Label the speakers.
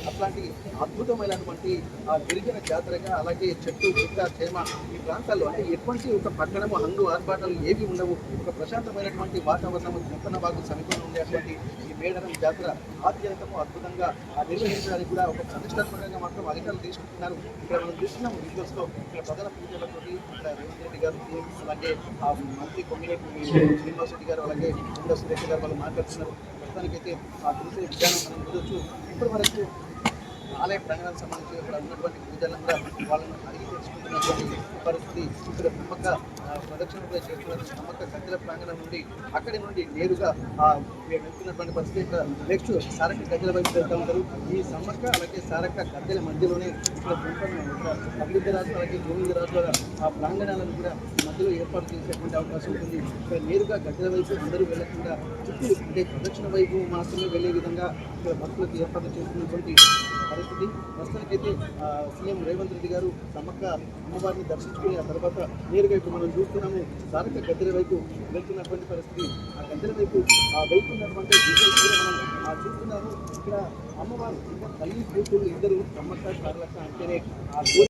Speaker 1: అట్లాంటి అద్భుతమైనటువంటి గిరిజన జాతరగా, అలాగే చెట్టు పుట్ట చేమ ఈ ప్రాంతాల్లో అంటే ఎటువంటి ఒక పట్టణము హంగు ఆర్భాటాలు ఏవి ఉండవు. ఒక ప్రశాంతమైనటువంటి వాతావరణము జంపనబాగు సమీపంలో ఉండేటువంటి ఈ మేడారం జాతర ఆద్యంతము అద్భుతంగా నిర్వహించడానికి కూడా ఒక ప్రతిష్టాత్మకంగా మాత్రం అధికారులు తీసుకుంటున్నారు. ఇక్కడ మనం చూస్తున్నాము విజువల్స్లో ఇక్కడ ప్రధాన పూజలతో ఇక్కడ రేవంత్ రెడ్డి గారు, అలాగే మంత్రి కొమ్మినేని శ్రీనివాసరెడ్డి గారు, అలాగే సురేష్ గారు వాళ్ళు మాట్లాడుతున్నారు. ప్రస్తుతానికైతే చూసే విధానం మనం చూడొచ్చు. ఇప్పటి వరకు ఆలయ ప్రాంగణానికి సంబంధించి ఇక్కడ ఉన్నటువంటి పూజలను కూడా వాళ్ళను అడిగి తెలుసుకుంటున్నటువంటి పరిస్థితి. ఇక్కడ నమ్మక ప్రదక్షిణ కూడా చేస్తున్నటువంటి నమ్మక గద్దెల ప్రాంగణం నుండి అక్కడి నుండి నేరుగా వెళ్తున్నటువంటి పరిస్థితి. ఇక్కడ నెక్స్ట్ సారక్క గద్దెల వైపు వెళ్తూ ఉంటారు. ఈ సమ్మక్క అలాగే సారక్క గద్దెల మధ్యలోనే ఇక్కడ అభివృద్ధిరాజు అలాగే గోవిందరాజు ఆ ప్రాంగణాలను కూడా మధ్యలో ఏర్పాటు చేసేటువంటి అవకాశం ఉంటుంది. ఇక్కడ నేరుగా గద్దెల వైపు అందరూ వెళ్లకుండా చుట్టూ అంటే ప్రదక్షిణ వైపు మాత్రమే వెళ్లే విధంగా ఇక్కడ భక్తులకు ఏర్పాటు చేస్తున్నటువంటి పరిస్థితి. ప్రస్తుతానికైతే సీఎం రేవంత్ రెడ్డి గారు సమ్మక్క అమ్మవారిని దర్శించుకుని ఆ తర్వాత నేరుగా ఇప్పుడు మనం చూస్తున్నాము సారక్క గద్దెల వైపు వెళ్తున్నటువంటి పరిస్థితి. ఆ గద్దెల వైపు వెళ్తున్నటువంటి విజువల్స్ కూడా మనం చూస్తున్నాము. ఇక్కడ అమ్మవారు ఇంకా తల్లి కూతురు ఇద్దరు సమ్మక్క సారలక్క అంటేనే